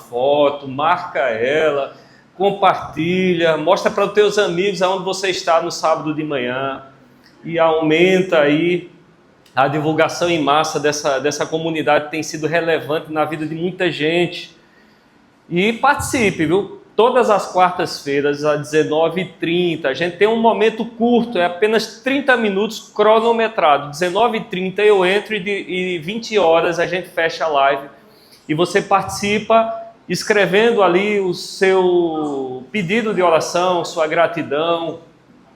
foto, marca ela, compartilha, mostra para os teus amigos aonde você está no sábado de manhã e aumenta aí a divulgação em massa dessa comunidade que tem sido relevante na vida de muita gente. E participe, viu? Todas as quartas-feiras, às 19h30, a gente tem um momento curto, é apenas 30 minutos cronometrado. 19h30 eu entro e 20 horas a gente fecha a live. E você participa escrevendo ali o seu pedido de oração, sua gratidão,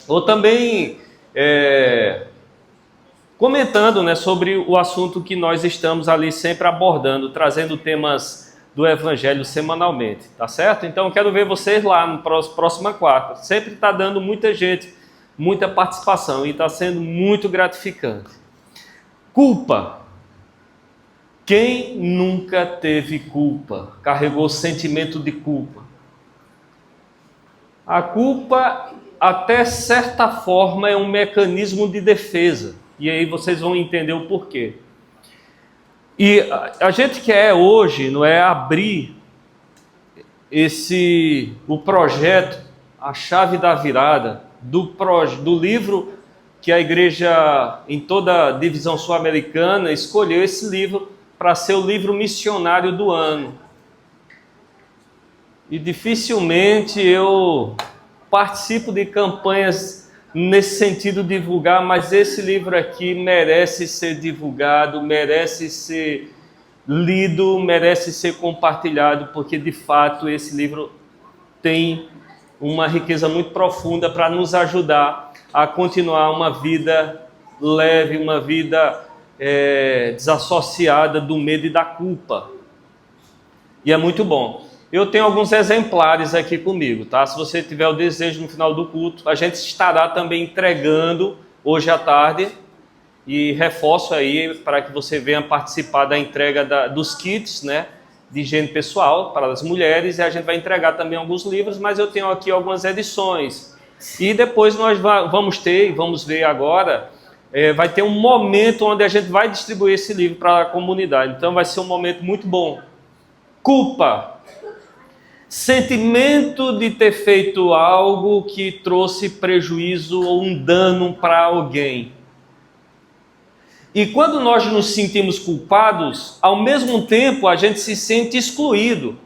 ou também comentando, né, sobre o assunto que nós estamos ali sempre abordando, trazendo temas do Evangelho semanalmente, tá certo? Então eu quero ver vocês lá no próxima quarta. Sempre está dando muita gente, muita participação e está sendo muito gratificante. Culpa. Quem nunca teve culpa? Carregou sentimento de culpa? A culpa, até certa forma, é um mecanismo de defesa. E aí vocês vão entender o porquê. E a gente quer hoje, não é, abrir o projeto, a chave da virada, do livro que a igreja em toda a divisão sul-americana escolheu esse livro para ser o livro missionário do ano. E dificilmente eu participo de campanhas nesse sentido de divulgar, mas esse livro aqui merece ser divulgado, merece ser lido, merece ser compartilhado, porque de fato esse livro tem uma riqueza muito profunda para nos ajudar a continuar uma vida leve, uma vida desassociada do medo e da culpa. E é muito bom. Eu tenho alguns exemplares aqui comigo, tá? Se você tiver o desejo no final do culto, a gente estará também entregando hoje à tarde. E reforço aí para que você venha participar da entrega dos kits, né, de higiene pessoal para as mulheres. E a gente vai entregar também alguns livros, mas eu tenho aqui algumas edições. E depois nós vamos ver agora, vai ter um momento onde a gente vai distribuir esse livro para a comunidade. Então vai ser um momento muito bom. Culpa. Sentimento de ter feito algo que trouxe prejuízo ou um dano para alguém. E quando nós nos sentimos culpados, ao mesmo tempo a gente se sente excluído.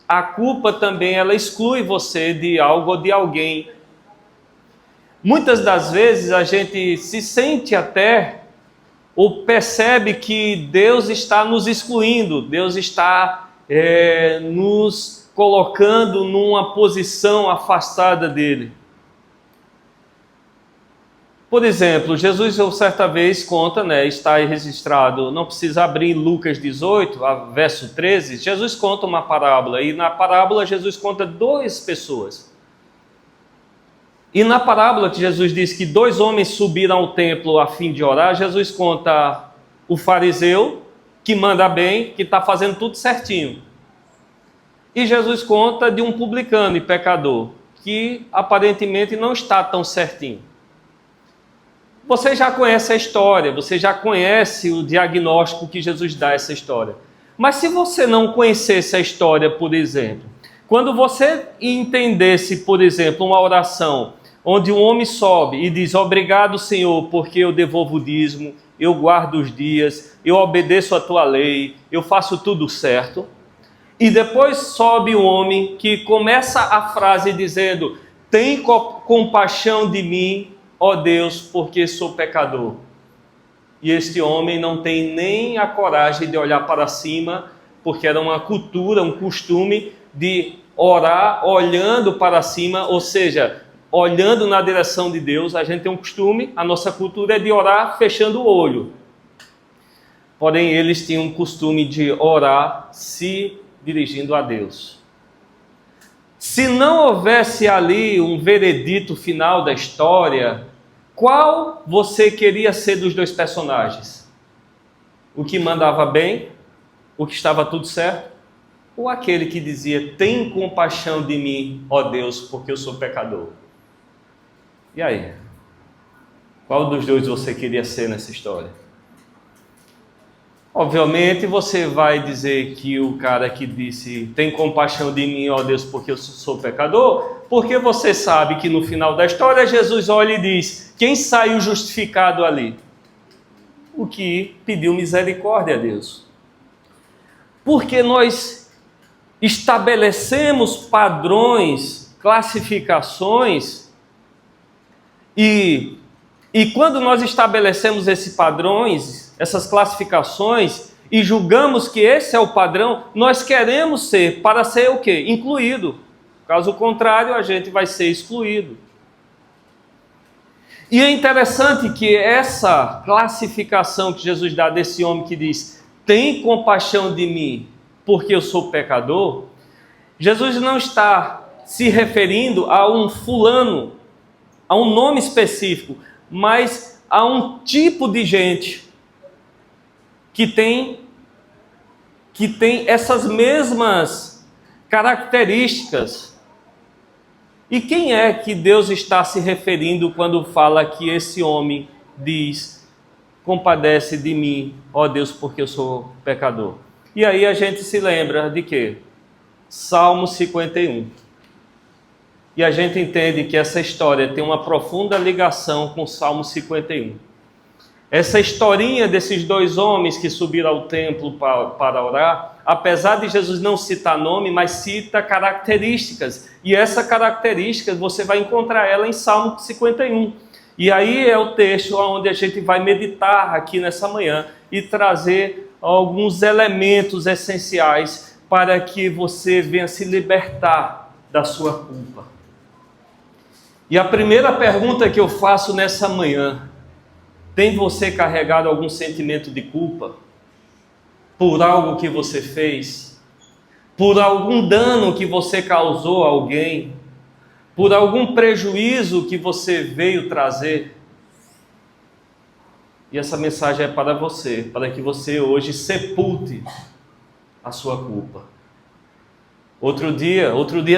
A culpa também, ela exclui você de algo ou de alguém. Muitas das vezes a gente se sente até, ou percebe que Deus está nos excluindo, Deus está nos colocando numa posição afastada dele. Por exemplo, Jesus certa vez conta, né, está aí registrado, não precisa abrir Lucas 18, verso 13, Jesus conta uma parábola, e na parábola Jesus conta 2 pessoas. E na parábola que Jesus diz que 2 homens subiram ao templo a fim de orar, Jesus conta o fariseu, que manda bem, que está fazendo tudo certinho. E Jesus conta de um publicano e pecador, que aparentemente não está tão certinho. Você já conhece a história, você já conhece o diagnóstico que Jesus dá a essa história. Mas se você não conhecesse a história, por exemplo, quando você entendesse, por exemplo, uma oração onde um homem sobe e diz: obrigado, Senhor, porque eu devolvo o dízimo, eu guardo os dias, eu obedeço a tua lei, eu faço tudo certo. E depois sobe um homem que começa a frase dizendo: tem compaixão de mim, ó Deus, porque sou pecador. E este homem não tem nem a coragem de olhar para cima, porque era uma cultura, um costume de orar olhando para cima, ou seja, olhando na direção de Deus. A gente tem um costume, a nossa cultura é de orar fechando o olho. Porém, eles tinham um costume de orar se dirigindo a Deus. Se não houvesse ali um veredito final da história, qual você queria ser dos 2 personagens? O que mandava bem? O que estava tudo certo? Ou aquele que dizia: tem compaixão de mim, ó Deus, porque eu sou pecador? E aí? Qual dos 2 você queria ser nessa história? Obviamente você vai dizer que o cara que disse tem compaixão de mim, ó Deus, porque eu sou pecador, porque você sabe que no final da história Jesus olha e diz: quem saiu justificado ali? O que pediu misericórdia a Deus. Porque nós estabelecemos padrões, classificações, e quando nós estabelecemos esses padrões, essas classificações, e julgamos que esse é o padrão, nós queremos ser, para ser o quê? Incluído. Caso contrário, a gente vai ser excluído. E é interessante que essa classificação que Jesus dá desse homem que diz: tem compaixão de mim, porque eu sou pecador, Jesus não está se referindo a um fulano, a um nome específico, mas a um tipo de gente que tem essas mesmas características. E quem é que Deus está se referindo quando fala que esse homem diz: compadece de mim, ó Deus, porque eu sou pecador? E aí a gente se lembra de quê? Salmo 51. E a gente entende que essa história tem uma profunda ligação com o Salmo 51. Essa historinha desses dois homens que subiram ao templo para orar, apesar de Jesus não citar nome, mas cita características. E essa característica você vai encontrar ela em Salmo 51. E aí é o texto onde a gente vai meditar aqui nessa manhã e trazer alguns elementos essenciais para que você venha se libertar da sua culpa. E a primeira pergunta que eu faço nessa manhã: tem você carregado algum sentimento de culpa por algo que você fez? Por algum dano que você causou a alguém? Por algum prejuízo que você veio trazer? E essa mensagem é para você, para que você hoje sepulte a sua culpa. Outro dia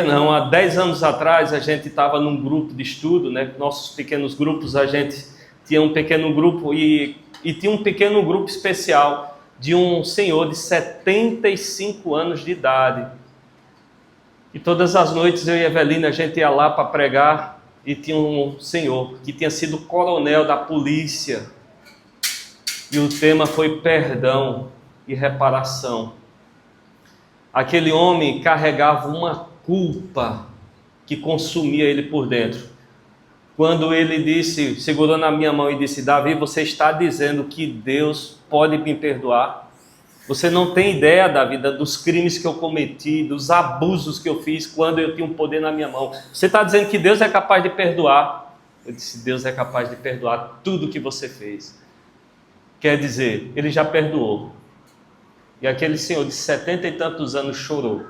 não, há 10 anos atrás a gente estava num grupo de estudo, né? Nossos pequenos grupos, a gente tinha um pequeno grupo e tinha um pequeno grupo especial de um senhor de 75 anos de idade. E todas as noites eu e a Evelina, a gente ia lá para pregar, e tinha um senhor que tinha sido coronel da polícia. E o tema foi perdão e reparação. Aquele homem carregava uma culpa que consumia ele por dentro. Quando ele disse, segurou na minha mão e disse: Davi, você está dizendo que Deus pode me perdoar? Você não tem ideia, Davi, dos crimes que eu cometi, dos abusos que eu fiz quando eu tinha um poder na minha mão. Você está dizendo que Deus é capaz de perdoar? Eu disse: Deus é capaz de perdoar tudo que você fez. Quer dizer, ele já perdoou. E aquele senhor de 70 e tantos anos chorou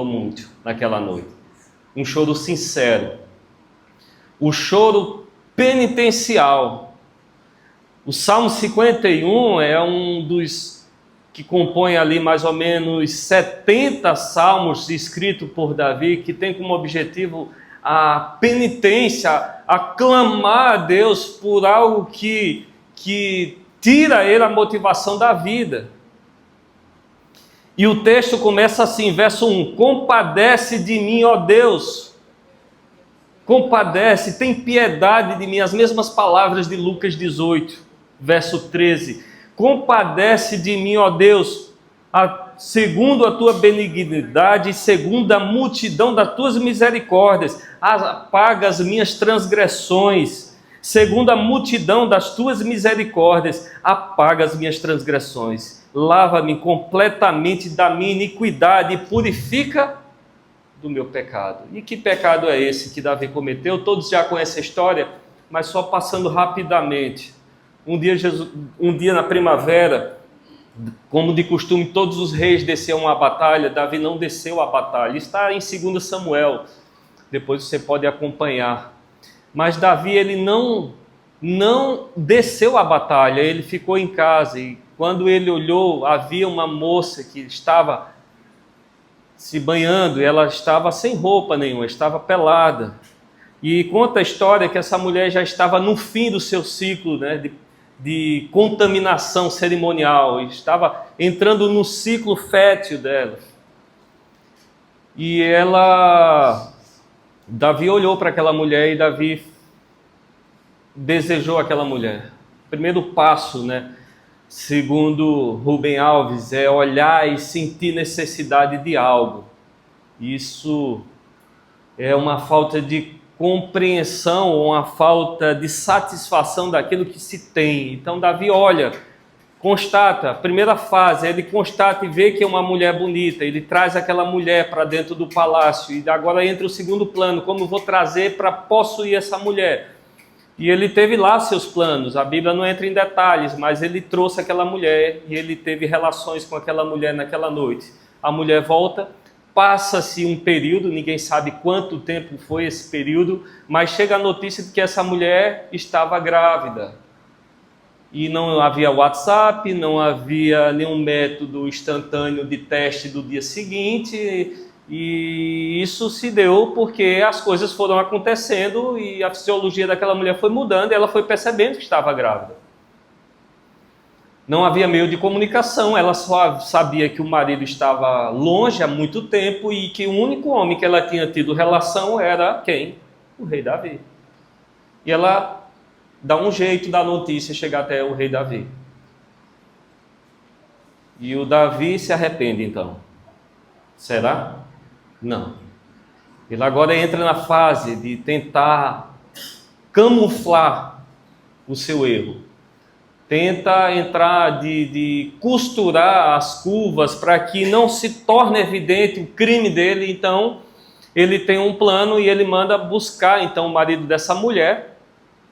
muito naquela noite. Um choro sincero. O choro penitencial. O Salmo 51 é um dos que compõe ali mais ou menos 70 salmos escritos por Davi, que tem como objetivo a penitência, a clamar a Deus por algo que tira ele a motivação da vida. E o texto começa assim, verso 1: compadece de mim, ó Deus. Compadece, tem piedade de mim. As mesmas palavras de Lucas 18, verso 13. Compadece de mim, ó Deus, segundo a tua benignidade e segundo a multidão das tuas misericórdias. Apaga as minhas transgressões. Segundo a multidão das tuas misericórdias, apaga as minhas transgressões. Lava-me completamente da minha iniquidade e purifica do meu pecado. E que pecado é esse que Davi cometeu? Todos já conhecem a história, mas só passando rapidamente. Um dia na primavera, como de costume, todos os reis desceram à batalha. Davi não desceu à batalha. Está em 2 Samuel. Depois você pode acompanhar. Mas Davi, ele não desceu à batalha, ele ficou em casa. E quando ele olhou, havia uma moça que estava se banhando, e ela estava sem roupa nenhuma, estava pelada. E conta a história que essa mulher já estava no fim do seu ciclo, né, de contaminação cerimonial, estava entrando no ciclo fértil dela. E Davi olhou para aquela mulher e Davi desejou aquela mulher. O primeiro passo, né, segundo Rubem Alves, é olhar e sentir necessidade de algo. Isso é uma falta de compreensão ou uma falta de satisfação daquilo que se tem. Então Davi olha, constata, primeira fase, ele constata e vê que é uma mulher bonita, ele traz aquela mulher para dentro do palácio, e agora entra o segundo plano, como eu vou trazer para possuir essa mulher? E ele teve lá seus planos, a Bíblia não entra em detalhes, mas ele trouxe aquela mulher e ele teve relações com aquela mulher naquela noite. A mulher volta, passa-se um período, ninguém sabe quanto tempo foi esse período, mas chega a notícia de que essa mulher estava grávida. E não havia WhatsApp, não havia nenhum método instantâneo de teste do dia seguinte, e isso se deu porque as coisas foram acontecendo e a fisiologia daquela mulher foi mudando e ela foi percebendo que estava grávida. Não havia meio de comunicação, ela só sabia que o marido estava longe há muito tempo e que o único homem que ela tinha tido relação era quem? O rei Davi. E ela dá um jeito da notícia chegar até o rei Davi. E o Davi se arrepende então. Será? Não. Ele agora entra na fase de tentar camuflar o seu erro. Tenta entrar de costurar as curvas para que não se torne evidente o crime dele. Então, ele tem um plano e ele manda buscar então o marido dessa mulher,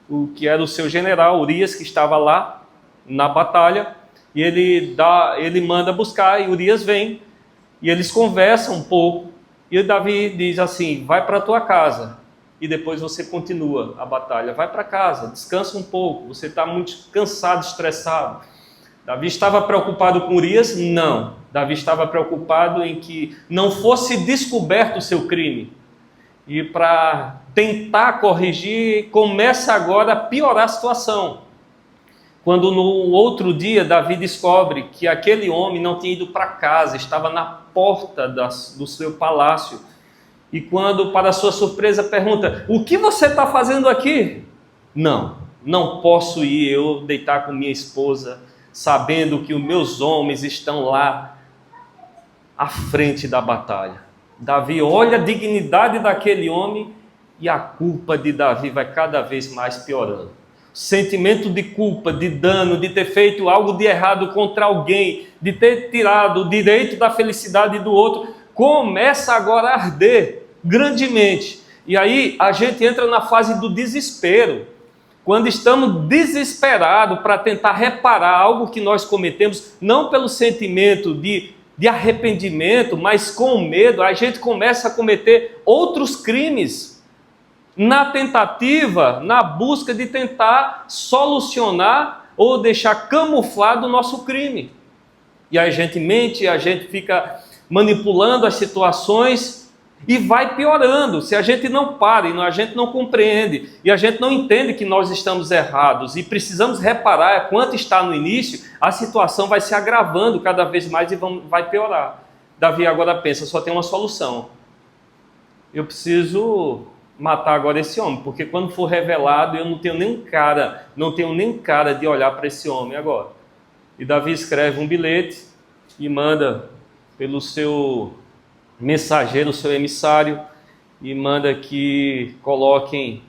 o que era o seu general, Urias, que estava lá na batalha, e ele manda buscar, e Urias vem, e eles conversam um pouco, e o Davi diz assim: vai para a tua casa, e depois você continua a batalha. Vai para casa, descansa um pouco, você está muito cansado, estressado. Davi estava preocupado com Urias? Não. Davi estava preocupado em que não fosse descoberto o seu crime. E para tentar corrigir, começa agora a piorar a situação. Quando no outro dia Davi descobre que aquele homem não tinha ido para casa, estava na porta do seu palácio. E quando, para sua surpresa, pergunta: o que você está fazendo aqui? Não posso ir eu deitar com minha esposa, sabendo que os meus homens estão lá à frente da batalha. Davi olha a dignidade daquele homem e a culpa de Davi vai cada vez mais piorando. Sentimento de culpa, de dano, de ter feito algo de errado contra alguém, de ter tirado o direito da felicidade do outro, começa agora a arder grandemente. E aí a gente entra na fase do desespero. Quando estamos desesperados para tentar reparar algo que nós cometemos, não pelo sentimento de arrependimento, mas com medo, a gente começa a cometer outros crimes na tentativa, na busca de tentar solucionar ou deixar camuflado o nosso crime. E a gente mente, a gente fica manipulando as situações e vai piorando. Se a gente não para, e a gente não compreende, e a gente não entende que nós estamos errados e precisamos reparar quanto está no início, a situação vai se agravando cada vez mais e vai piorar. Davi agora pensa: só tem uma solução. Eu preciso matar agora esse homem, porque quando for revelado eu não tenho nem cara de olhar para esse homem agora. E Davi escreve um bilhete e manda pelo seu mensageiro, seu emissário, e manda que coloquem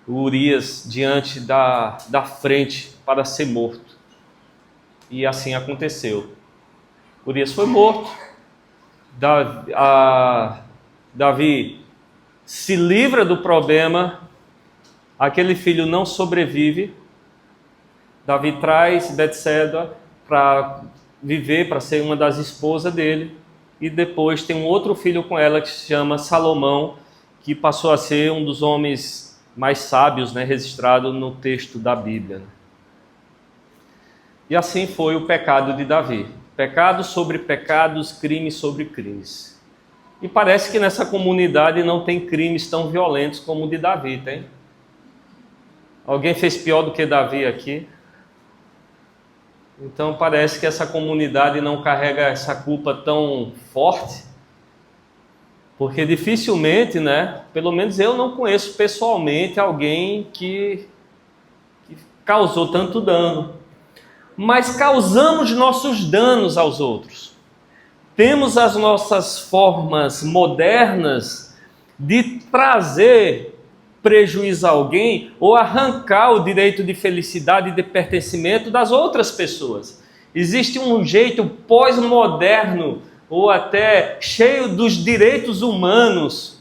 o Urias diante da frente para ser morto. E assim aconteceu. Urias foi morto. Davi se livra do problema. Aquele filho não sobrevive. Davi traz Betseba para viver, para ser uma das esposas dele. E depois tem um outro filho com ela que se chama Salomão, que passou a ser um dos homens mais sábios, né, registrado no texto da Bíblia. E assim foi o pecado de Davi. Pecado sobre pecados, crimes sobre crimes. E parece que nessa comunidade não tem crimes tão violentos como o de Davi, tem? Alguém fez pior do que Davi aqui? Então parece que essa comunidade não carrega essa culpa tão forte, porque dificilmente, né, pelo menos eu não conheço pessoalmente alguém que causou tanto dano. Mas causamos nossos danos aos outros. Temos as nossas formas modernas de trazer prejuízo a alguém ou arrancar o direito de felicidade e de pertencimento das outras pessoas. Existe um jeito pós-moderno ou até cheio dos direitos humanos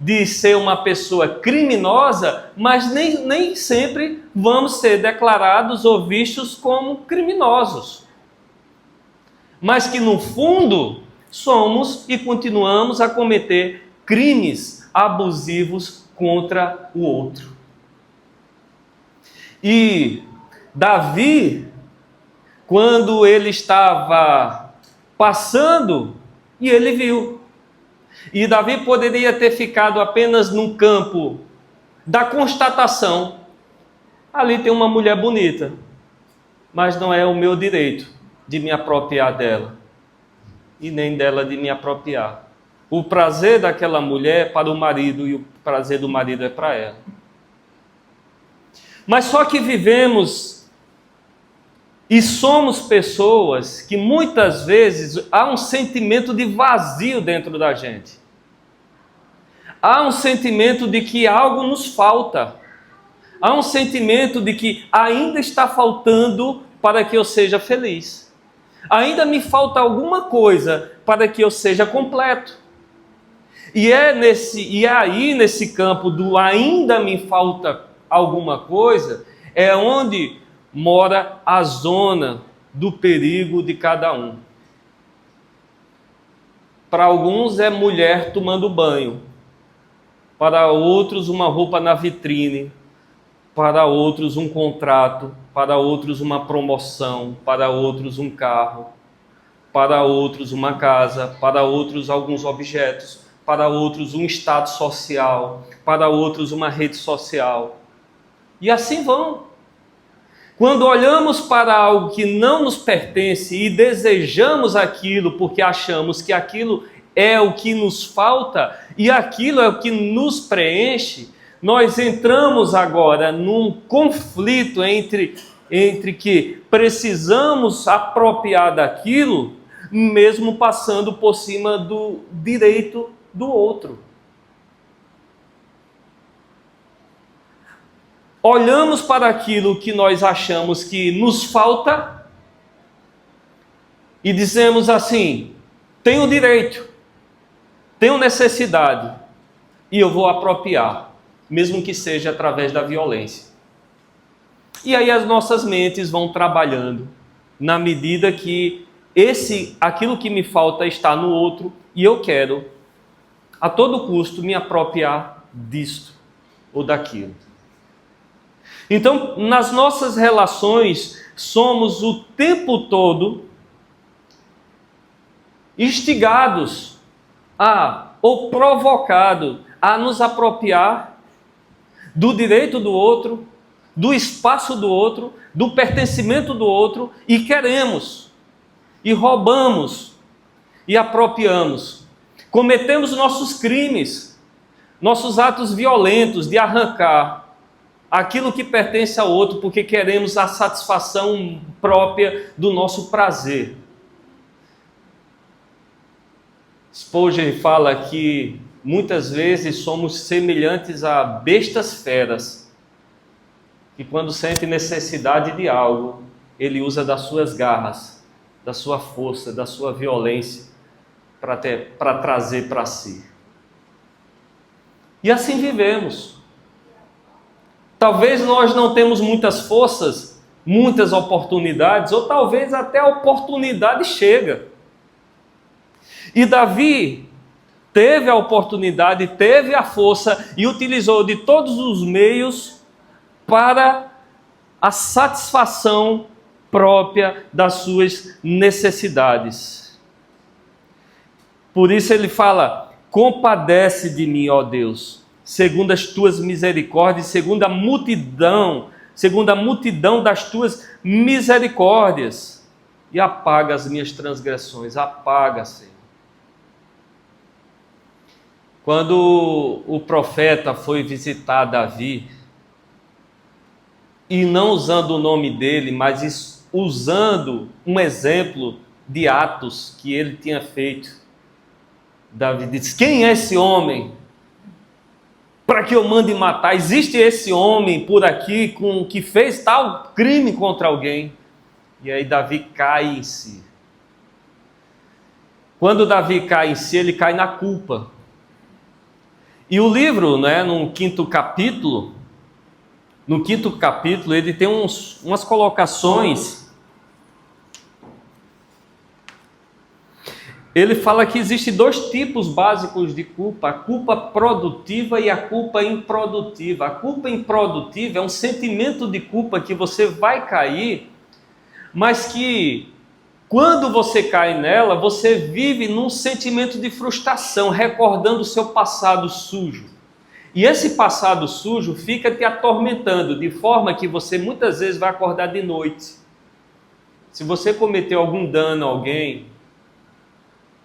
de ser uma pessoa criminosa, mas nem sempre vamos ser declarados ou vistos como criminosos. Mas que no fundo somos e continuamos a cometer crimes abusivos contra o outro. E Davi, quando ele estava passando, e ele viu. E Davi poderia ter ficado apenas num campo da constatação. Ali tem uma mulher bonita, mas não é o meu direito de me apropriar dela, e nem dela de me apropriar. O prazer daquela mulher é para o marido e o prazer do marido é para ela. Mas só que vivemos e somos pessoas que muitas vezes há um sentimento de vazio dentro da gente. Há um sentimento de que algo nos falta. Há um sentimento de que ainda está faltando para que eu seja feliz. Ainda me falta alguma coisa para que eu seja completo. E aí nesse campo do ainda me falta alguma coisa, é onde mora a zona do perigo de cada um. Para alguns é mulher tomando banho, para outros uma roupa na vitrine, para outros um contrato, para outros uma promoção, para outros um carro, para outros uma casa, para outros alguns objetos, para outros um status social, para outros uma rede social. E assim vão. Quando olhamos para algo que não nos pertence e desejamos aquilo porque achamos que aquilo é o que nos falta e aquilo é o que nos preenche, nós entramos agora num conflito entre que precisamos apropriar daquilo, mesmo passando por cima do direito do outro. Olhamos para aquilo que nós achamos que nos falta e dizemos assim: tenho direito, tenho necessidade e eu vou apropriar, mesmo que seja através da violência. E aí as nossas mentes vão trabalhando na medida que aquilo que me falta está no outro e eu quero a todo custo me apropriar disto ou daquilo. Então, nas nossas relações, somos o tempo todo instigados ou provocados a nos apropriar do direito do outro, do espaço do outro, do pertencimento do outro, e queremos, e roubamos, e apropriamos. Cometemos nossos crimes, nossos atos violentos de arrancar aquilo que pertence ao outro, porque queremos a satisfação própria do nosso prazer. Spurgeon fala que muitas vezes somos semelhantes a bestas feras, que quando sente necessidade de algo, ele usa das suas garras, da sua força, da sua violência, para trazer para si. E assim vivemos. Talvez nós não temos muitas forças, muitas oportunidades, ou talvez até a oportunidade chega. E Davi teve a oportunidade, teve a força e utilizou de todos os meios para a satisfação própria das suas necessidades. Por isso ele fala: compadece de mim, ó Deus, segundo as tuas misericórdias, segundo a multidão, segundo a multidão das tuas misericórdias, e apaga as minhas transgressões. Apaga, Senhor. Quando o profeta foi visitar Davi, e não usando o nome dele, mas usando um exemplo de atos que ele tinha feito, Davi disse: quem é esse homem para que eu mande matar? Existe esse homem por aqui que fez tal crime contra alguém? E aí Davi cai em si. Quando Davi cai em si, ele cai na culpa. E o livro, no quinto capítulo, ele tem umas colocações. Ele fala que existem dois tipos básicos de culpa: a culpa produtiva e a culpa improdutiva. A culpa improdutiva é um sentimento de culpa que você vai cair, mas que quando você cai nela, você vive num sentimento de frustração, recordando o seu passado sujo. E esse passado sujo fica te atormentando, de forma que você muitas vezes vai acordar de noite. Se você cometeu algum dano a alguém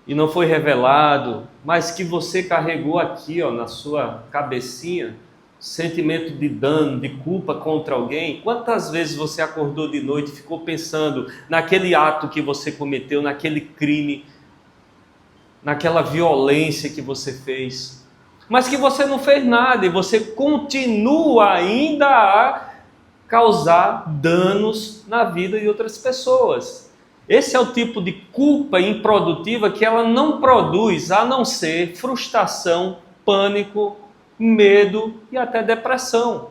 e não foi revelado, mas que você carregou aqui, na sua cabecinha, sentimento de dano, de culpa contra alguém, quantas vezes você acordou de noite e ficou pensando naquele ato que você cometeu, naquele crime, naquela violência que você fez, mas que você não fez nada e você continua ainda a causar danos na vida de outras pessoas. Esse é o tipo de culpa improdutiva que ela não produz, a não ser frustração, pânico, medo e até depressão.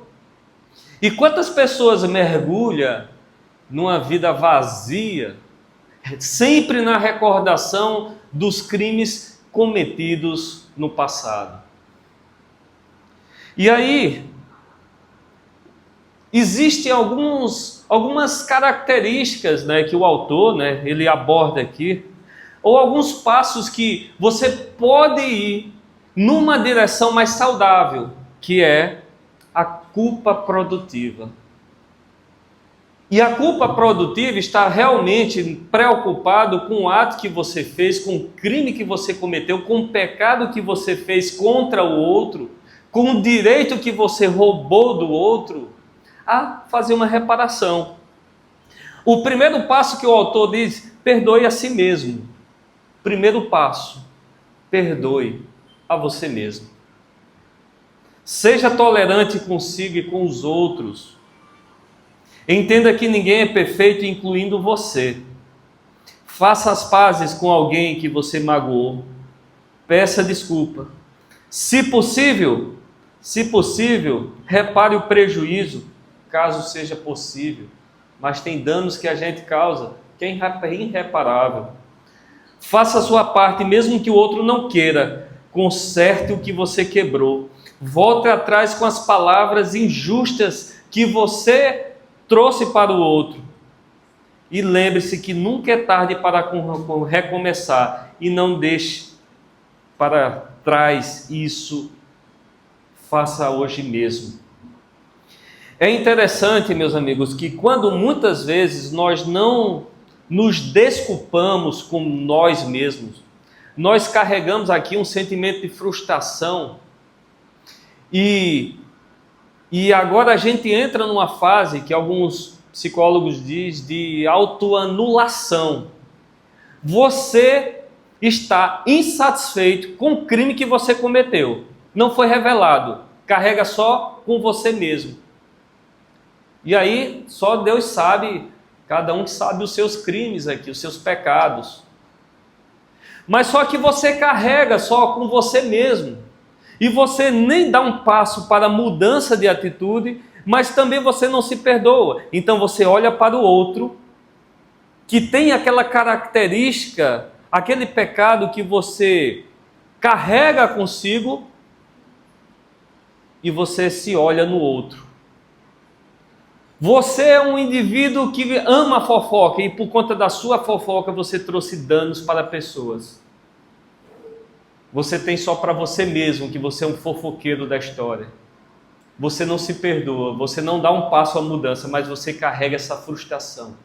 E quantas pessoas mergulham numa vida vazia, sempre na recordação dos crimes cometidos no passado? E aí, existem algumas características, que o autor, ele aborda aqui, ou alguns passos que você pode ir numa direção mais saudável, que é a culpa produtiva. E a culpa produtiva está realmente preocupado com o ato que você fez, com o crime que você cometeu, com o pecado que você fez contra o outro, com o direito que você roubou do outro, a fazer uma reparação. O primeiro passo que o autor diz: perdoe a si mesmo. Primeiro passo: perdoe a você mesmo. Seja tolerante consigo e com os outros. Entenda que ninguém é perfeito, incluindo você. Faça as pazes com alguém que você magoou. Peça desculpa. Se possível, repare o prejuízo, caso seja possível. Mas tem danos que a gente causa, que é irreparável. Faça a sua parte, mesmo que o outro não queira. Conserte o que você quebrou. Volte atrás com as palavras injustas que você trouxe para o outro. E lembre-se que nunca é tarde para recomeçar. E não deixe para trás isso. Faça hoje mesmo. É interessante, meus amigos, que quando muitas vezes nós não nos desculpamos com nós mesmos, nós carregamos aqui um sentimento de frustração e agora a gente entra numa fase que alguns psicólogos dizem de autoanulação. Você está insatisfeito com o crime que você cometeu. Não foi revelado. Carrega só com você mesmo. E aí só Deus sabe, cada um que sabe os seus crimes aqui, os seus pecados. Mas só que você carrega só com você mesmo. E você nem dá um passo para a mudança de atitude, mas também você não se perdoa. Então você olha para o outro, que tem aquela característica, aquele pecado que você carrega consigo, e você se olha no outro. Você é um indivíduo que ama a fofoca, e por conta da sua fofoca você trouxe danos para pessoas. Você tem só para você mesmo que você é um fofoqueiro da história. você não se perdoa, você não dá um passo à mudança, mas você carrega essa frustração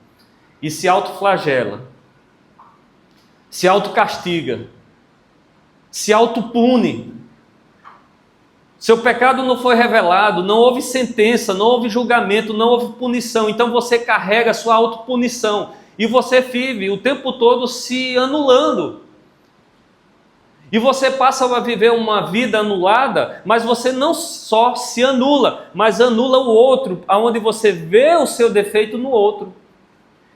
e se autoflagela, se autocastiga, se autopune. Seu pecado não foi revelado, não houve sentença, não houve julgamento, não houve punição. Então você carrega a sua autopunição e você vive o tempo todo se anulando. E você passa a viver uma vida anulada, mas você não só se anula, mas anula o outro, aonde você vê o seu defeito no outro.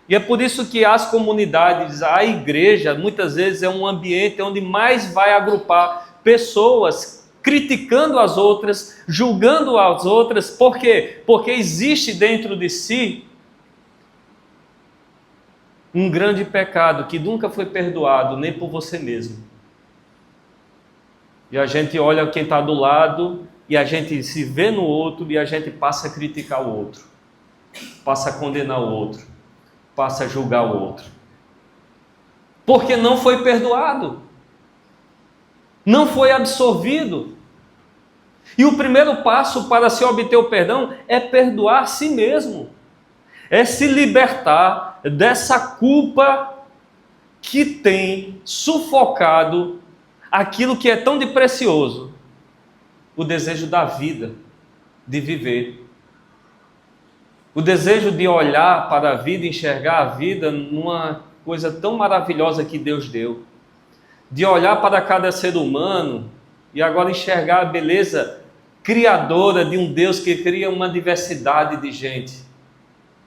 E é por isso que as comunidades, a igreja, muitas vezes é um ambiente onde mais vai agrupar pessoas criticando as outras, julgando as outras. Por quê? Porque existe dentro de si um grande pecado que nunca foi perdoado, nem por você mesmo. E a gente olha quem está do lado, e a gente se vê no outro, e a gente passa a criticar o outro, passa a condenar o outro, passa a julgar o outro. Porque não foi perdoado, não foi absolvido. E o primeiro passo para se obter o perdão é perdoar a si mesmo, é se libertar dessa culpa que tem sufocado aquilo que é tão de precioso, o desejo da vida, de viver. O desejo de olhar para a vida, enxergar a vida numa coisa tão maravilhosa que Deus deu. De olhar para cada ser humano e agora enxergar a beleza criadora de um Deus que cria uma diversidade de gente,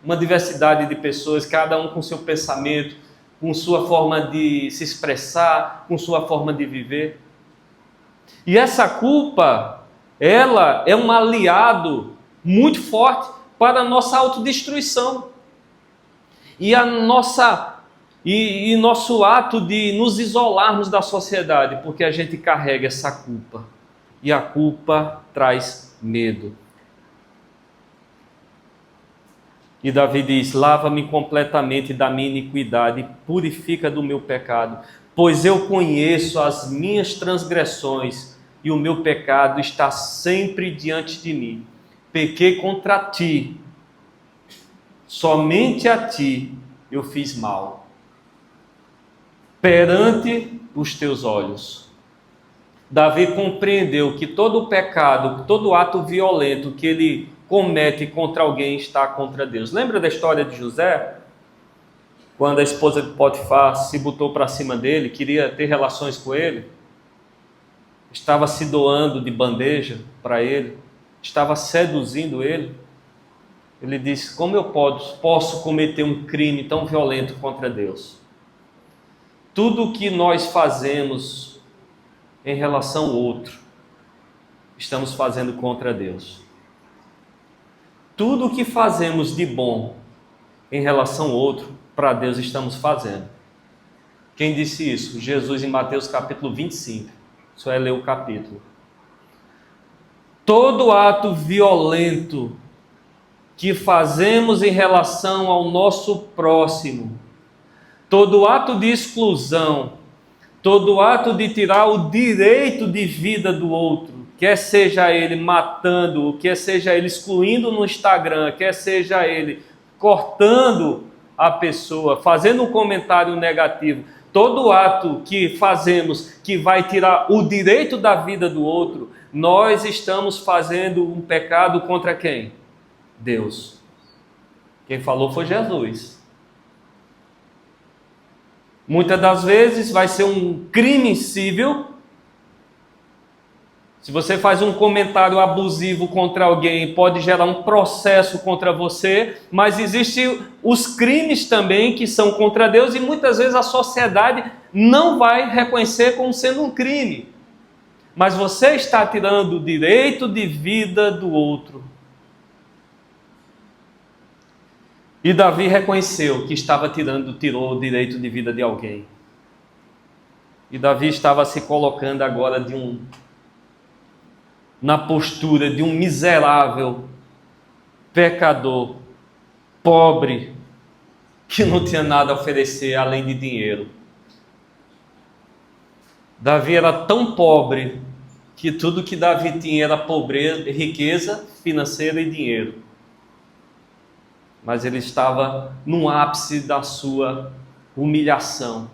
uma diversidade de pessoas, cada um com seu pensamento, com sua forma de se expressar, com sua forma de viver. E essa culpa, ela é um aliado muito forte para a nossa autodestruição. E nosso ato de nos isolarmos da sociedade, porque a gente carrega essa culpa. E a culpa traz medo. E Davi diz: lava-me completamente da minha iniquidade, purifica do meu pecado, pois eu conheço as minhas transgressões e o meu pecado está sempre diante de mim. Pequei contra ti, somente a ti eu fiz mal, perante os teus olhos. Davi compreendeu que todo o pecado, todo ato violento que ele comete contra alguém está contra Deus. Lembra da história de José? Quando a esposa de Potifar se botou para cima dele, queria ter relações com ele, estava se doando de bandeja para ele, estava seduzindo ele. Ele disse: como eu posso cometer um crime tão violento contra Deus? Tudo o que nós fazemos em relação ao outro, estamos fazendo contra Deus. Tudo o que fazemos de bom em relação ao outro, para Deus estamos fazendo. Quem disse isso? Jesus, em Mateus capítulo 25. Só é ler o capítulo. Todo ato violento que fazemos em relação ao nosso próximo, todo ato de exclusão, todo ato de tirar o direito de vida do outro, quer seja ele matando, quer seja ele excluindo no Instagram, quer seja ele cortando a pessoa, fazendo um comentário negativo, todo ato que fazemos que vai tirar o direito da vida do outro, nós estamos fazendo um pecado contra quem? Deus. Quem falou foi Jesus. Muitas das vezes vai ser um crime civil. Se você faz um comentário abusivo contra alguém, pode gerar um processo contra você, mas existem os crimes também que são contra Deus e muitas vezes a sociedade não vai reconhecer como sendo um crime. Mas você está tirando o direito de vida do outro. E Davi reconheceu que tirou o direito de vida de alguém. E Davi estava se colocando agora na postura de um miserável pecador, pobre, que não tinha nada a oferecer além de dinheiro. Davi era tão pobre que tudo que Davi tinha era pobreza, riqueza financeira e dinheiro. Mas ele estava no ápice da sua humilhação.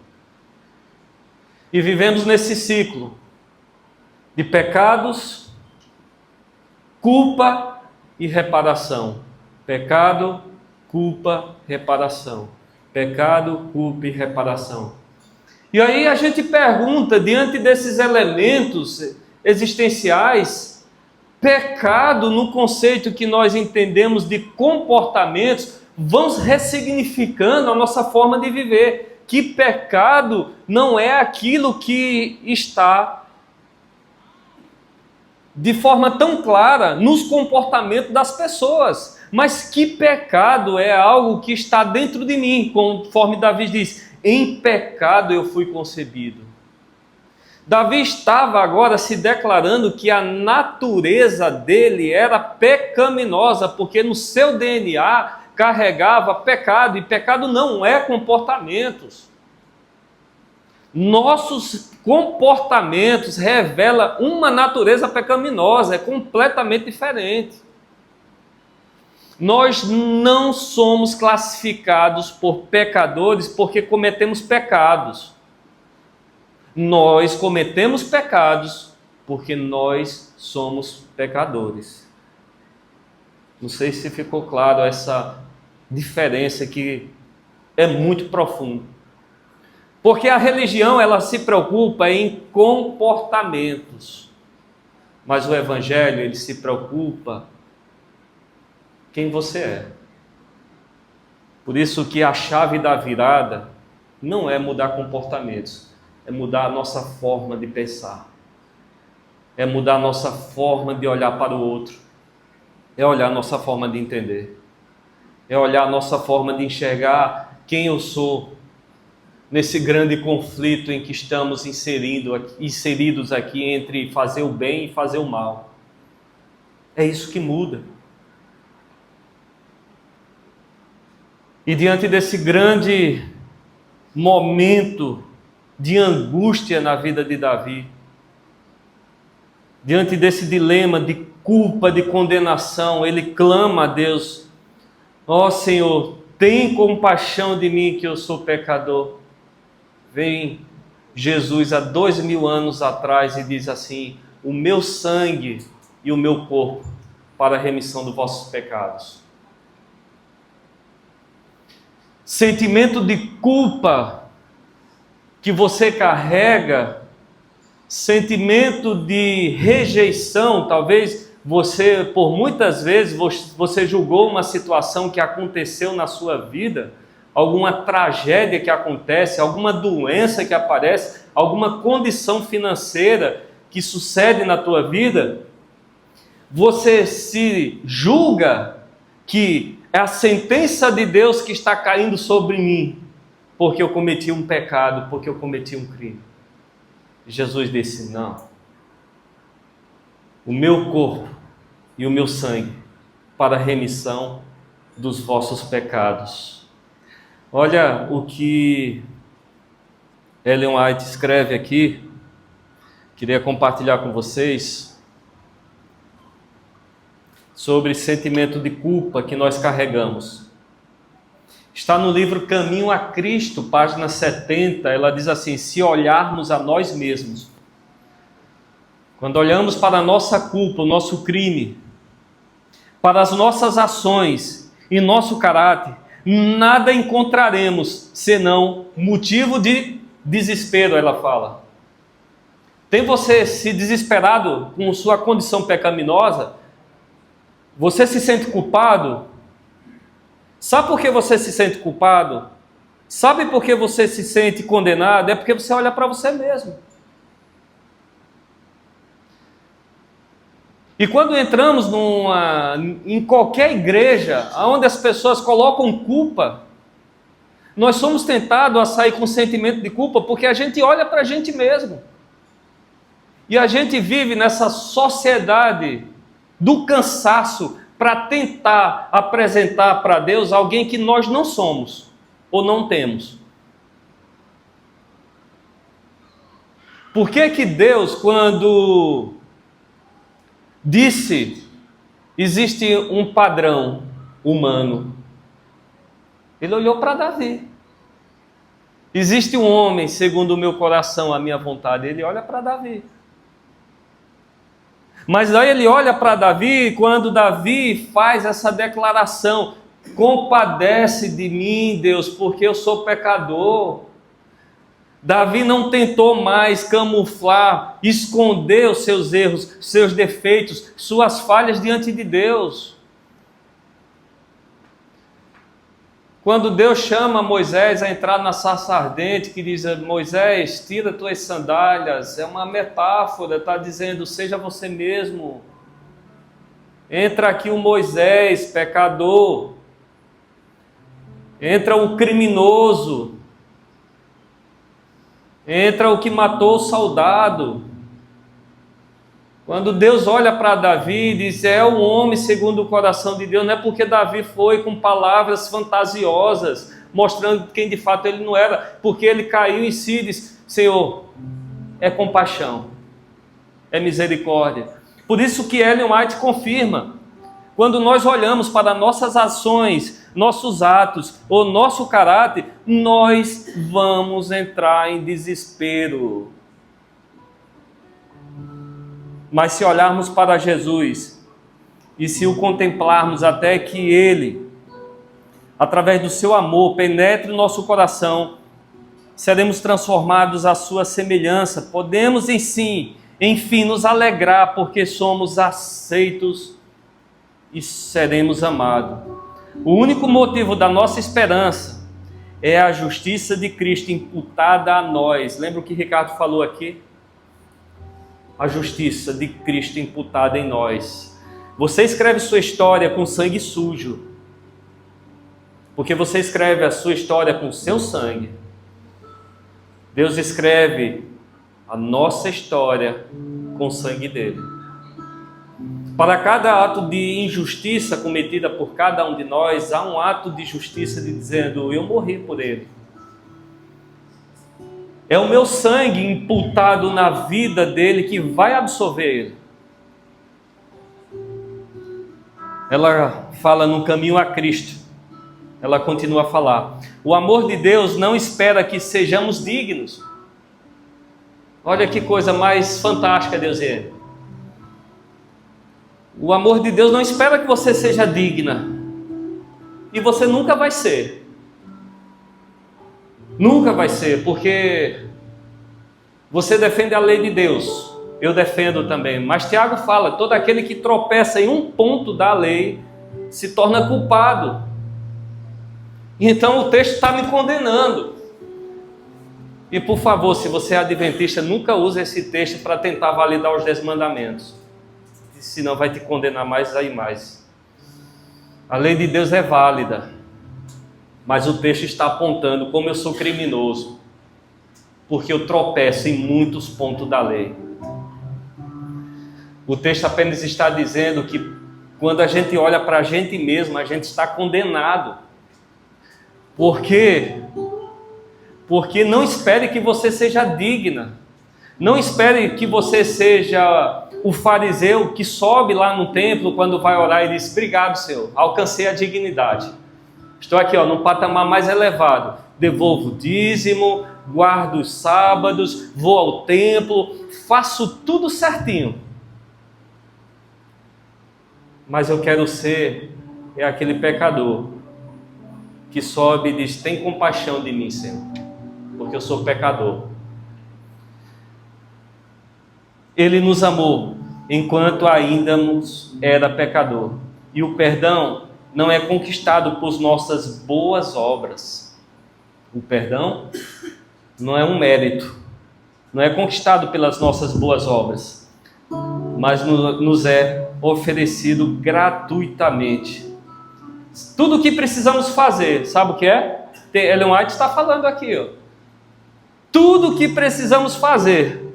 E vivemos nesse ciclo de pecados, culpa e reparação. Pecado, culpa, reparação. Pecado, culpa e reparação. E aí a gente pergunta, diante desses elementos existenciais, pecado no conceito que nós entendemos de comportamentos, vamos ressignificando a nossa forma de viver. Que pecado não é aquilo que está de forma tão clara nos comportamentos das pessoas, mas que pecado é algo que está dentro de mim, conforme Davi diz, em pecado eu fui concebido. Davi estava agora se declarando que a natureza dele era pecaminosa, porque no seu DNA carregava pecado, e pecado não é comportamentos. Nossos comportamentos revelam uma natureza pecaminosa, é completamente diferente. Nós não somos classificados por pecadores porque cometemos pecados. Nós cometemos pecados porque nós somos pecadores. Não sei se ficou claro essa diferença que é muito profunda. Porque a religião, ela se preocupa em comportamentos. Mas o evangelho, ele se preocupa quem você é. Por isso que a chave da virada não é mudar comportamentos, é mudar a nossa forma de pensar. É mudar a nossa forma de olhar para o outro. É olhar a nossa forma de entender. É olhar a nossa forma de enxergar quem eu sou nesse grande conflito em que estamos inseridos aqui entre fazer o bem e fazer o mal. É isso que muda. E diante desse grande momento de angústia na vida de Davi, diante desse dilema de culpa, de condenação, ele clama a Deus: ó Senhor, tem compaixão de mim que eu sou pecador. Vem Jesus há 2000 anos atrás e diz assim: o meu sangue e o meu corpo para a remissão dos vossos pecados. Sentimento de culpa que você carrega, sentimento de rejeição, talvez você, por muitas vezes, você julgou uma situação que aconteceu na sua vida, alguma tragédia que acontece, alguma doença que aparece, alguma condição financeira que sucede na tua vida, você se julga que é a sentença de Deus que está caindo sobre mim, porque eu cometi um pecado, porque eu cometi um crime. Jesus disse: não, o meu corpo e o meu sangue para a remissão dos vossos pecados. Olha o que Ellen White escreve aqui, queria compartilhar com vocês, sobre sentimento de culpa que nós carregamos. Está no livro Caminho a Cristo, página 70, ela diz assim: se olharmos a nós mesmos, quando olhamos para a nossa culpa, o nosso crime, para as nossas ações e nosso caráter, nada encontraremos senão motivo de desespero, ela fala. Tem você se desesperado com sua condição pecaminosa? Você se sente culpado? Sabe por que você se sente culpado? Sabe por que você se sente condenado? É porque você olha para você mesmo. E quando entramos em qualquer igreja, onde as pessoas colocam culpa, nós somos tentados a sair com sentimento de culpa, porque a gente olha para a gente mesmo. E a gente vive nessa sociedade do cansaço para tentar apresentar para Deus alguém que nós não somos ou não temos. Por que que Deus, quando disse: existe um padrão humano. Ele olhou para Davi. Existe um homem segundo o meu coração, a minha vontade. Ele olha para Davi. Mas aí ele olha para Davi, quando Davi faz essa declaração: compadece de mim, Deus, porque eu sou pecador. Davi não tentou mais camuflar, esconder os seus erros, seus defeitos, suas falhas diante de Deus. Quando Deus chama Moisés a entrar na sarça ardente, que diz: Moisés, tira tuas sandálias, é uma metáfora, está dizendo: seja você mesmo. Entra aqui o Moisés, pecador. Entra o criminoso. Entra o que matou o soldado. Quando Deus olha para Davi e diz: é um homem segundo o coração de Deus, não é porque Davi foi com palavras fantasiosas, mostrando quem de fato ele não era, porque ele caiu em si e disse: Senhor, é compaixão, é misericórdia. Por isso que Ellen White confirma: quando nós olhamos para nossas ações, nossos atos ou nosso caráter, nós vamos entrar em desespero. Mas se olharmos para Jesus e se o contemplarmos até que Ele, através do seu amor, penetre o nosso coração, seremos transformados à sua semelhança. Podemos, enfim, nos alegrar porque somos aceitos e seremos amados. O único motivo da nossa esperança é a justiça de Cristo imputada a nós. Lembra o que Ricardo falou aqui? A justiça de Cristo imputada em nós. Você escreve sua história com sangue sujo, porque você escreve a sua história com seu sangue. Deus escreve a nossa história com o sangue dele. Para cada ato de injustiça cometida por cada um de nós, há um ato de justiça de dizendo: eu morri por ele. É o meu sangue imputado na vida dele que vai absolver ele. Ela fala no caminho a Cristo. Ela continua a falar: o amor de Deus não espera que sejamos dignos. Olha que coisa mais fantástica, Deus é. O amor de Deus não espera que você seja digna. E você nunca vai ser. Nunca vai ser, porque você defende a lei de Deus. Eu defendo também. Mas Tiago fala: todo aquele que tropeça em um ponto da lei se torna culpado. Então o texto está me condenando. E por favor, se você é adventista, nunca use esse texto para tentar validar os 10 mandamentos. Senão vai te condenar mais e mais. A lei de Deus é válida, mas o texto está apontando como eu sou criminoso, porque eu tropeço em muitos pontos da lei. O texto apenas está dizendo que quando a gente olha para a gente mesmo, a gente está condenado. Por quê? Porque não espere que você seja digna. Não espere que você seja o fariseu que sobe lá no templo quando vai orar e diz: obrigado, Senhor, alcancei a dignidade. Estou aqui no patamar mais elevado. Devolvo o dízimo, guardo os sábados, vou ao templo, faço tudo certinho. Mas eu quero ser aquele pecador que sobe e diz: tem compaixão de mim, Senhor, porque eu sou pecador. Ele nos amou enquanto ainda era pecador. E o perdão não é conquistado por nossas boas obras. O perdão não é um mérito. Não é conquistado pelas nossas boas obras. Mas nos é oferecido gratuitamente. Tudo o que precisamos fazer, sabe o que é? Ellen White está falando aqui. Tudo o que precisamos fazer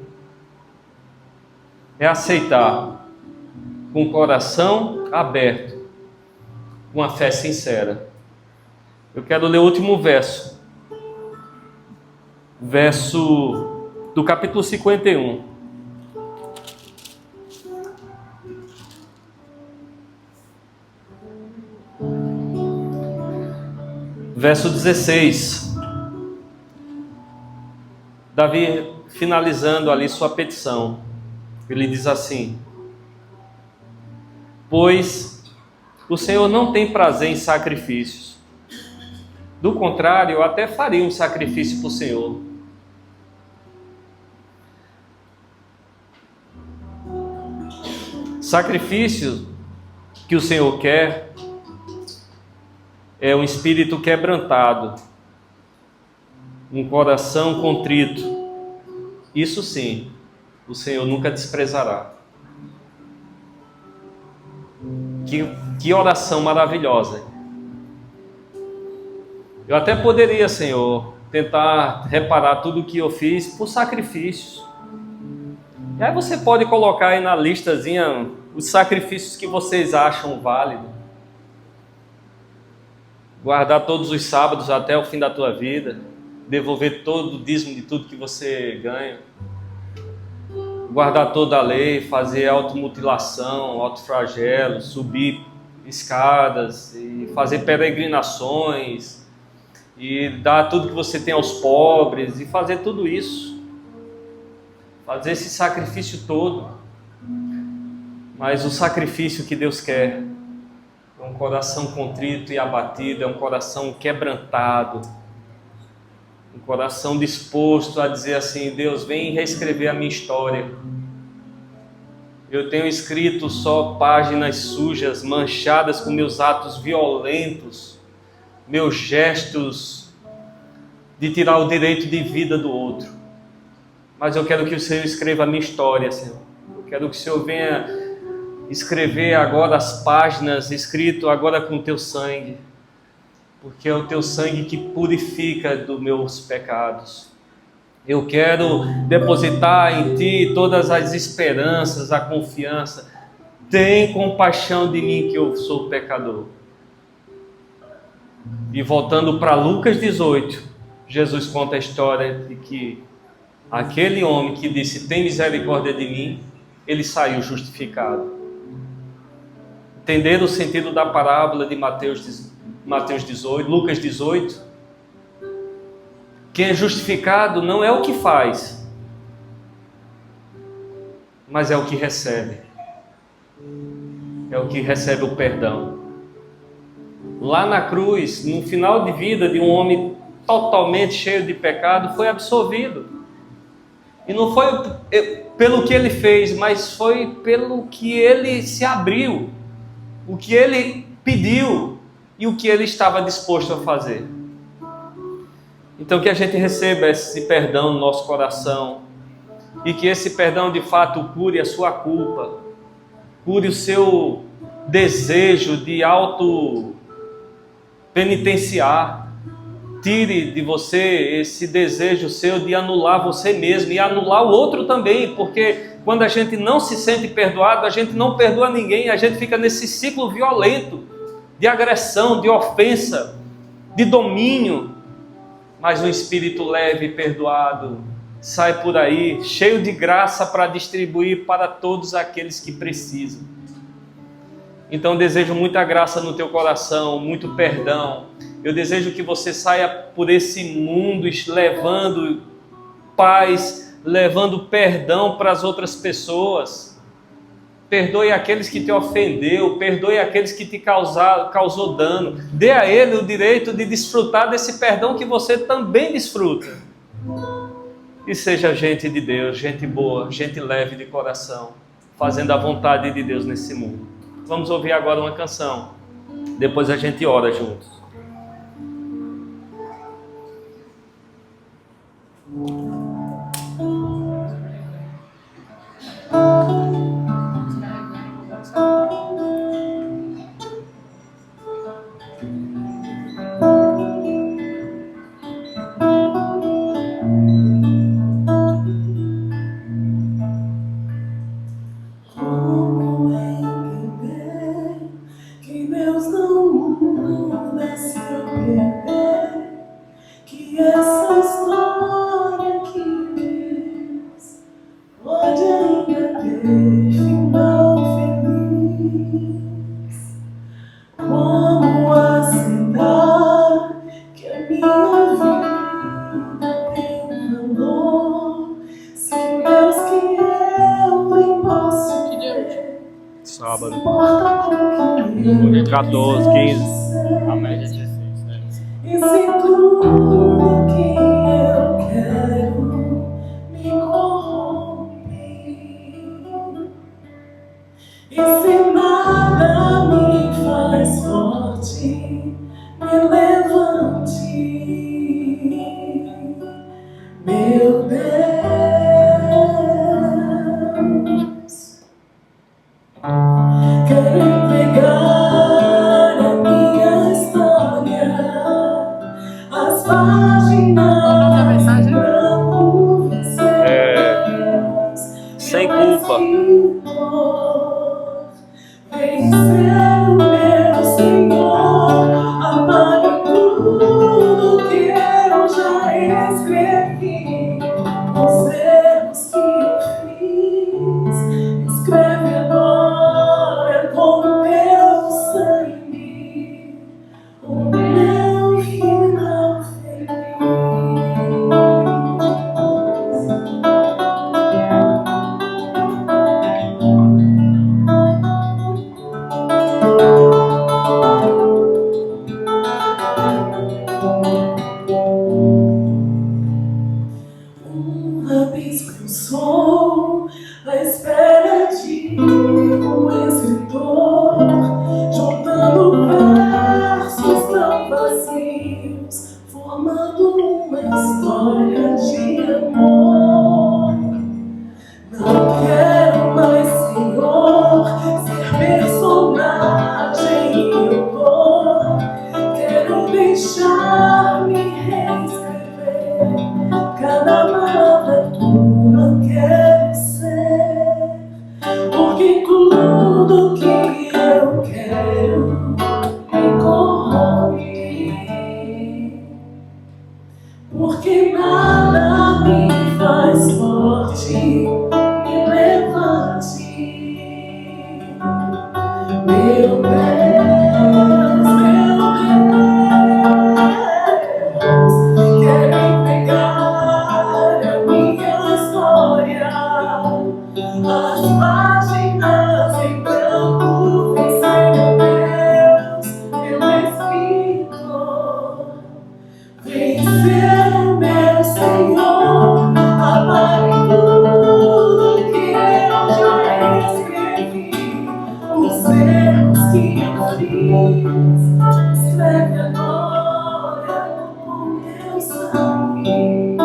é aceitar com o coração aberto, com a fé sincera. Eu quero ler o último verso do capítulo 51. Verso 16. Davi finalizando ali sua petição. Ele diz assim: pois o Senhor não tem prazer em sacrifícios. Do contrário, eu até faria um sacrifício para o Senhor. Sacrifício que o Senhor quer é um espírito quebrantado, um coração contrito. Isso sim, o Senhor nunca desprezará. Que oração maravilhosa. Eu até poderia, Senhor, tentar reparar tudo o que eu fiz por sacrifícios. E aí você pode colocar aí na listazinha os sacrifícios que vocês acham válidos. Guardar todos os sábados até o fim da tua vida. Devolver todo o dízimo de tudo que você ganha. Guardar toda a lei, fazer automutilação, autoflagelo, subir escadas e fazer peregrinações e dar tudo que você tem aos pobres e fazer tudo isso. Fazer esse sacrifício todo. Mas o sacrifício que Deus quer é um coração contrito e abatido, é um coração quebrantado, um coração disposto a dizer assim: Deus, vem reescrever a minha história. Eu tenho escrito só páginas sujas, manchadas com meus atos violentos, meus gestos de tirar o direito de vida do outro. Mas eu quero que o Senhor escreva a minha história, Senhor. Eu quero que o Senhor venha escrever agora as páginas, escrito agora com o teu sangue, porque é o teu sangue que purifica dos meus pecados. Eu quero depositar em ti todas as esperanças, a confiança. Tem compaixão de mim, que eu sou pecador. E voltando para Lucas 18, Jesus conta a história de que aquele homem que disse: tem misericórdia de mim, ele saiu justificado. Entenderam o sentido da parábola de Mateus 18, Lucas 18? Quem é justificado não é o que faz, mas é o que recebe. É o que recebe o perdão. Lá na cruz, no final de vida de um homem totalmente cheio de pecado, foi absolvido. E não foi pelo que ele fez, mas foi pelo que ele se abriu, o que ele pediu e o que ele estava disposto a fazer. Então que a gente receba esse perdão no nosso coração e que esse perdão de fato cure a sua culpa, cure o seu desejo de auto-penitenciar, tire de você esse desejo seu de anular você mesmo e anular o outro também, porque quando a gente não se sente perdoado, a gente não perdoa ninguém, a gente fica nesse ciclo violento de agressão, de ofensa, de domínio. Mas um espírito leve e perdoado sai por aí, cheio de graça para distribuir para todos aqueles que precisam. Então desejo muita graça no teu coração, muito perdão. Eu desejo que você saia por esse mundo levando paz, levando perdão para as outras pessoas. Perdoe aqueles que te ofendeu, perdoe aqueles que te causou dano. Dê a ele o direito de desfrutar desse perdão que você também desfruta. E seja gente de Deus, gente boa, gente leve de coração, fazendo a vontade de Deus nesse mundo. Vamos ouvir agora uma canção. Depois a gente ora juntos. sábado. Hoje é 14, 15. A média é 16, né? E se tudo que eu quero me corrompe, e se nada me faz forte, me levante, meu Deus. Quero entregar a minha história, as páginas em branco, Sem culpa. Vencer o meu Senhor, apaga tudo que eu já escrevi, os erros que eu fiz, escreve agora com o teu sangue, o meu final feliz. Um lápis que eu sou, à espera de um escritor, juntando versos tão vazios, formando uma história de amor. Não quero mais, Senhor, ser personagem e autor. Quero deixar-me reescrever cada palavra tua, quero ser, porque tudo que eu quero me corrompe, porque nada me faz forte, me levante, meu Deus, meu Deus. Quero entregar a minha história, as páginas em branco, vencer, meu escritor. Vencer o meu Senhor, apague tudo que eu já escrevi, os erros que eu fiz, escreve agora com teu sangue,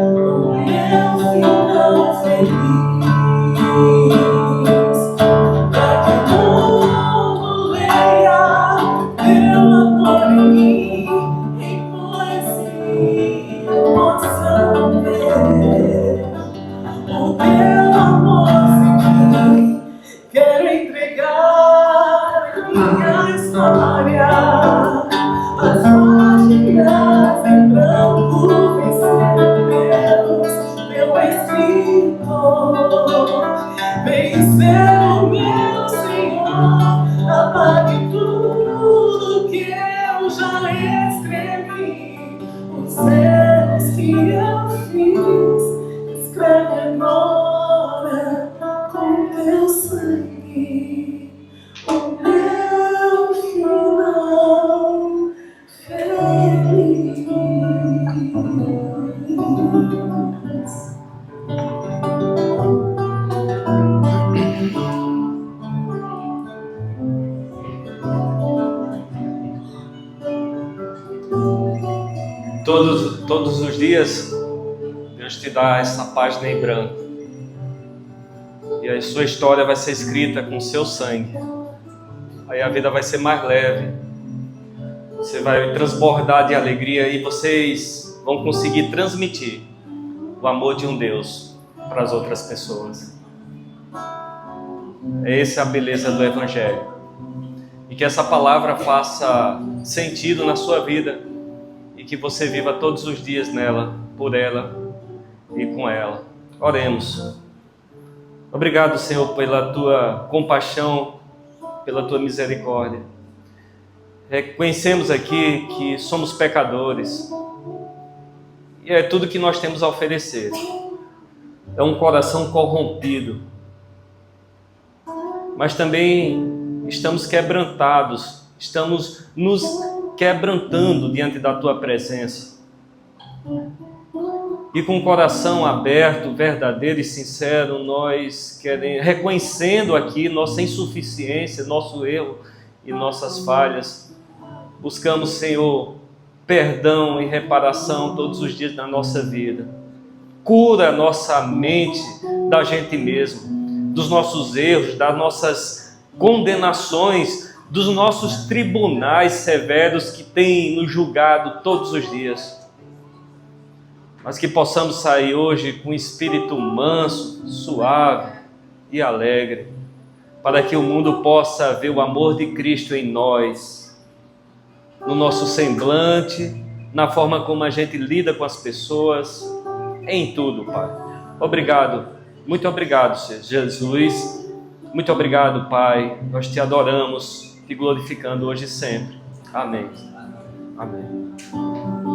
o meu final feliz. Pra que o mundo leia teu amor em mim, em poesia possam ver o teu amor sem fim. Quero entregar a minha história, as páginas em branco, vencer Deus, meu escritor. Vencer o meu Senhor, apague tudo que eu já escrevi, os erros que eu fiz, escreve agora com teu sangue, o meu final feliz. Todos os dias, Deus te dá essa página em branco. E a sua história vai ser escrita com o seu sangue. Aí a vida vai ser mais leve. Você vai transbordar de alegria e vocês vão conseguir transmitir o amor de um Deus para as outras pessoas. Essa é a beleza do Evangelho. E que essa palavra faça sentido na sua vida e que você viva todos os dias nela, por ela e com ela. Oremos. Obrigado, Senhor, pela tua compaixão, pela tua misericórdia. Reconhecemos aqui que somos pecadores e é tudo que nós temos a oferecer. É um coração corrompido. mas também estamos quebrantados, estamos nos quebrantando diante da Tua presença. E com o coração aberto, verdadeiro e sincero, nós queremos, reconhecendo aqui nossa insuficiência, nosso erro e nossas falhas, buscamos, Senhor, perdão e reparação todos os dias da nossa vida. Cura a nossa mente da gente mesmo, dos nossos erros, das nossas condenações, dos nossos tribunais severos que têm nos julgado todos os dias. Mas que possamos sair hoje com um espírito manso, suave e alegre, para que o mundo possa ver o amor de Cristo em nós, no nosso semblante, na forma como a gente lida com as pessoas, em tudo, Pai. Obrigado, muito obrigado, Senhor Jesus. Muito obrigado, Pai. Nós te adoramos, te glorificando hoje e sempre. Amém. Amém.